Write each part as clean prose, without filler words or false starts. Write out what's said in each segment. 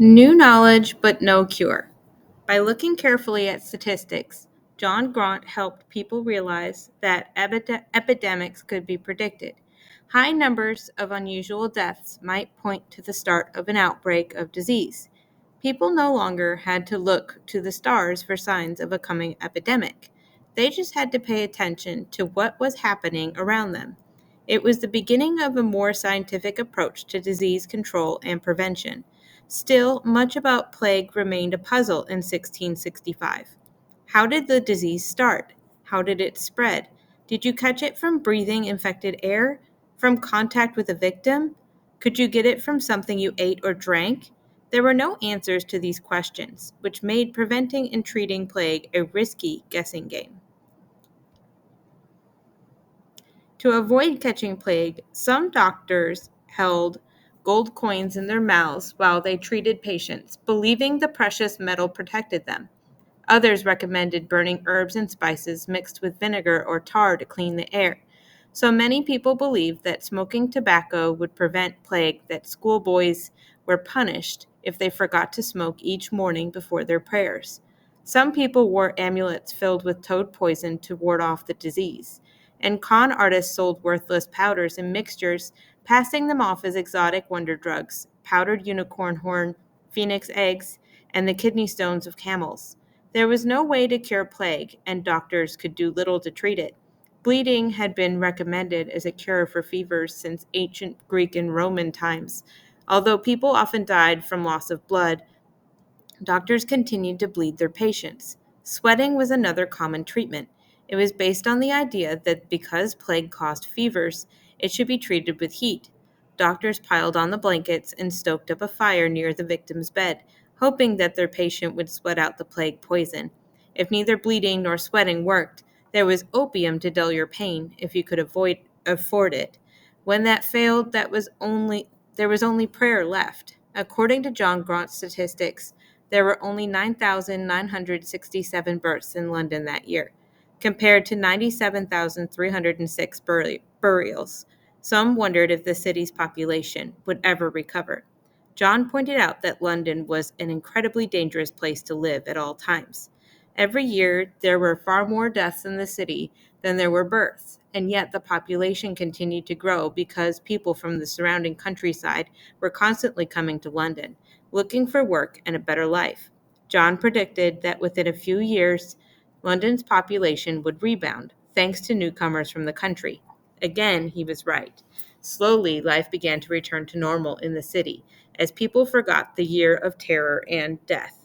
New knowledge, but no cure. By looking carefully at statistics, John Grant helped people realize that epidemics could be predicted. High numbers of unusual deaths might point to the start of an outbreak of disease. People no longer had to look to the stars for signs of a coming epidemic. They just had to pay attention to what was happening around them. It was the beginning of a more scientific approach to disease control and prevention. Still, much about plague remained a puzzle in 1665. How did the disease start? How did it spread? Did you catch it from breathing infected air? From contact with a victim? Could you get it from something you ate or drank? There were no answers to these questions, which made preventing and treating plague a risky guessing game. To avoid catching plague, some doctors held gold coins in their mouths while they treated patients, believing the precious metal protected them. Others recommended burning herbs and spices mixed with vinegar or tar to clean the air. So many people believed that smoking tobacco would prevent plague, that schoolboys were punished if they forgot to smoke each morning before their prayers. Some people wore amulets filled with toad poison to ward off the disease, and con artists sold worthless powders and mixtures, passing them off as exotic wonder drugs, powdered unicorn horn, phoenix eggs, and the kidney stones of camels. There was no way to cure plague, and doctors could do little to treat it. Bleeding had been recommended as a cure for fevers since ancient Greek and Roman times. Although people often died from loss of blood, doctors continued to bleed their patients. Sweating was another common treatment. It was based on the idea that because plague caused fevers, it should be treated with heat. Doctors piled on the blankets and stoked up a fire near the victim's bed, hoping that their patient would sweat out the plague poison. If neither bleeding nor sweating worked, there was opium to dull your pain if you could afford it. When that failed, there was only prayer left. According to John Grant statistics, there were only 9,967 births in London that year, compared to 97,306 burials. Some wondered if the city's population would ever recover. John pointed out that London was an incredibly dangerous place to live at all times. Every year, there were far more deaths in the city than there were births, and yet the population continued to grow because people from the surrounding countryside were constantly coming to London, looking for work and a better life. John predicted that within a few years, London's population would rebound, thanks to newcomers from the country. Again, he was right. Slowly, life began to return to normal in the city, as people forgot the year of terror and death.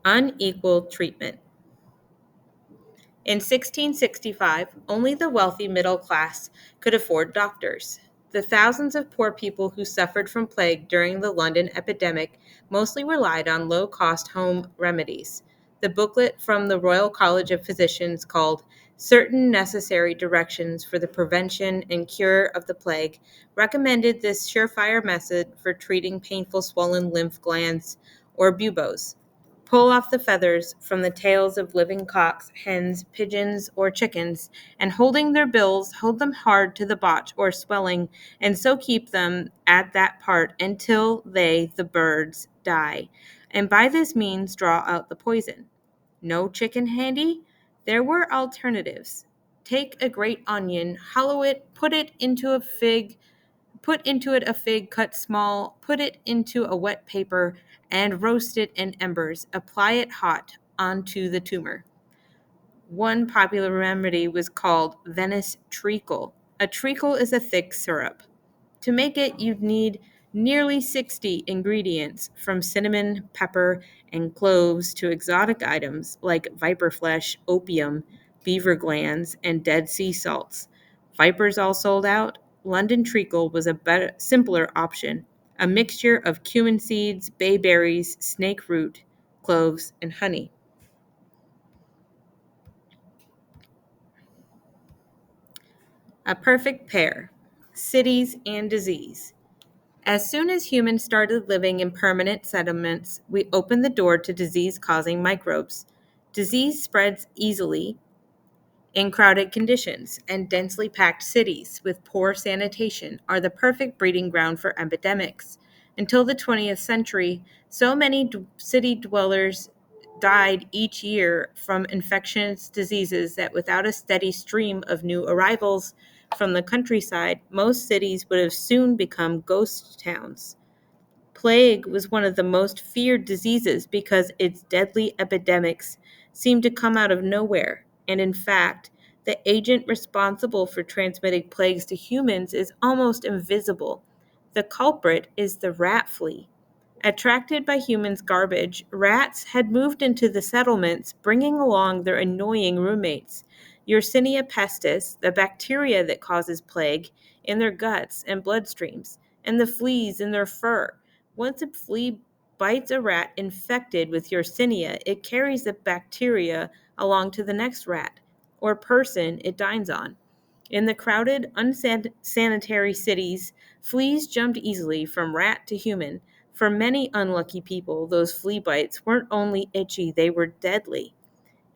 Unequal treatment. In 1665, only the wealthy middle class could afford doctors. The thousands of poor people who suffered from plague during the London epidemic mostly relied on low cost home remedies. The booklet from the Royal College of Physicians called Certain Necessary Directions for the Prevention and Cure of the Plague recommended this surefire method for treating painful swollen lymph glands or buboes. Pull off the feathers from the tails of living cocks, hens, pigeons, or chickens, and holding their bills, hold them hard to the botch or swelling, and so keep them at that part until they, the birds, die. And by this means draw out the poison. No chicken handy? There were alternatives. Take a great onion, hollow it, put into it a fig cut small, put it into a wet paper, and roast it in embers. Apply it hot onto the tumor. One popular remedy was called Venice treacle. A treacle is a thick syrup. To make it, you'd need nearly 60 ingredients, from cinnamon, pepper, and cloves to exotic items like viper flesh, opium, beaver glands, and dead sea salts. Vipers all sold out. London treacle was a better, simpler option, a mixture of cumin seeds, bayberries, snake root, cloves, and honey. A perfect pair: cities and disease. As soon as humans started living in permanent settlements, we opened the door to disease causing microbes. Disease spreads easily in crowded conditions and densely packed cities with poor sanitation are the perfect breeding ground for epidemics. Until the 20th century, so many city dwellers died each year from infectious diseases that without a steady stream of new arrivals from the countryside, most cities would have soon become ghost towns. Plague was one of the most feared diseases because its deadly epidemics seemed to come out of nowhere, and in fact, the agent responsible for transmitting plagues to humans is almost invisible. The culprit is the rat flea. Attracted by humans' garbage, rats had moved into the settlements, bringing along their annoying roommates, Yersinia pestis, the bacteria that causes plague, in their guts and bloodstreams, and the fleas in their fur. Once a flea bites a rat infected with Yersinia, it carries the bacteria along to the next rat or person it dines on. In the crowded, unsanitary cities, fleas jumped easily from rat to human. For many unlucky people, those flea bites weren't only itchy, they were deadly.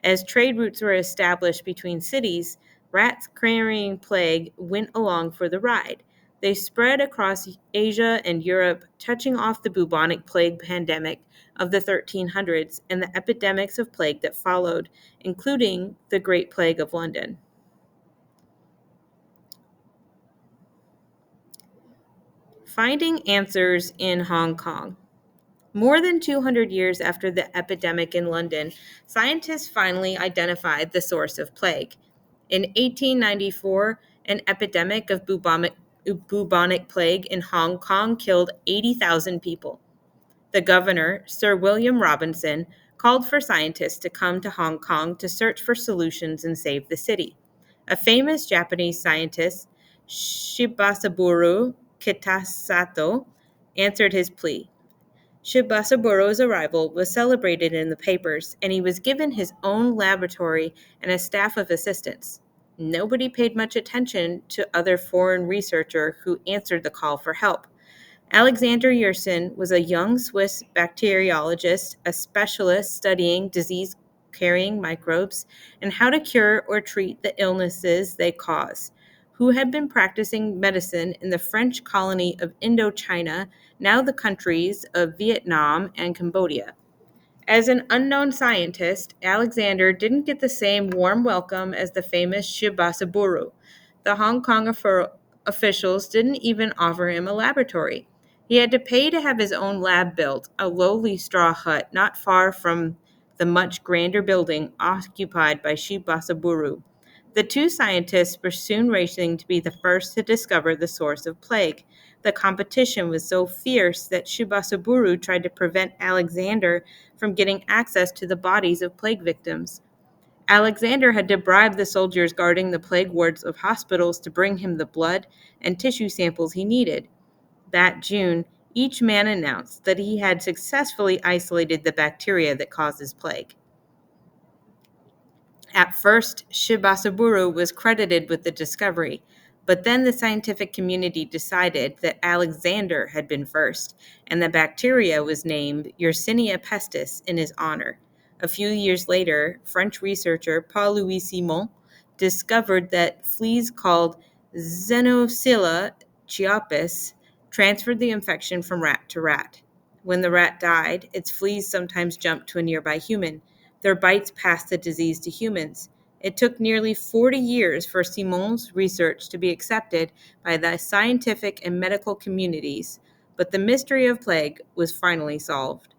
As trade routes were established between cities, rats carrying plague went along for the ride. They spread across Asia and Europe, touching off the bubonic plague pandemic of the 1300s and the epidemics of plague that followed, including the Great Plague of London. Finding answers in Hong Kong. More than 200 years after the epidemic in London, scientists finally identified the source of plague. In 1894, an epidemic of bubonic plague in Hong Kong killed 80,000 people. The governor, Sir William Robinson, called for scientists to come to Hong Kong to search for solutions and save the city. A famous Japanese scientist, Shibasaburo Kitasato, answered his plea. Shibasaburo's arrival was celebrated in the papers, and he was given his own laboratory and a staff of assistants. Nobody paid much attention to other foreign researcher who answered the call for help. Alexander Yersin was a young Swiss bacteriologist, a specialist studying disease-carrying microbes and how to cure or treat the illnesses they cause, who had been practicing medicine in the French colony of Indochina, now the countries of Vietnam and Cambodia. As an unknown scientist, Alexander didn't get the same warm welcome as the famous Shibasaburo. The Hong Kong officials didn't even offer him a laboratory. He had to pay to have his own lab built, a lowly straw hut not far from the much grander building occupied by Shibasaburo. The two scientists were soon racing to be the first to discover the source of plague. The competition was so fierce that Shibasaburo tried to prevent Alexander from getting access to the bodies of plague victims. Alexander had to bribe the soldiers guarding the plague wards of hospitals to bring him the blood and tissue samples he needed. That June, each man announced that he had successfully isolated the bacteria that causes plague. At first, Shibasaburo was credited with the discovery, but then the scientific community decided that Alexander had been first, and the bacteria was named Yersinia pestis in his honor. A few years later, French researcher Paul-Louis Simon discovered that fleas called Xenophila chiappis transferred the infection from rat to rat. When the rat died, its fleas sometimes jumped to a nearby human. Their bites passed the disease to humans. It took nearly 40 years for Simon's research to be accepted by the scientific and medical communities, but the mystery of plague was finally solved.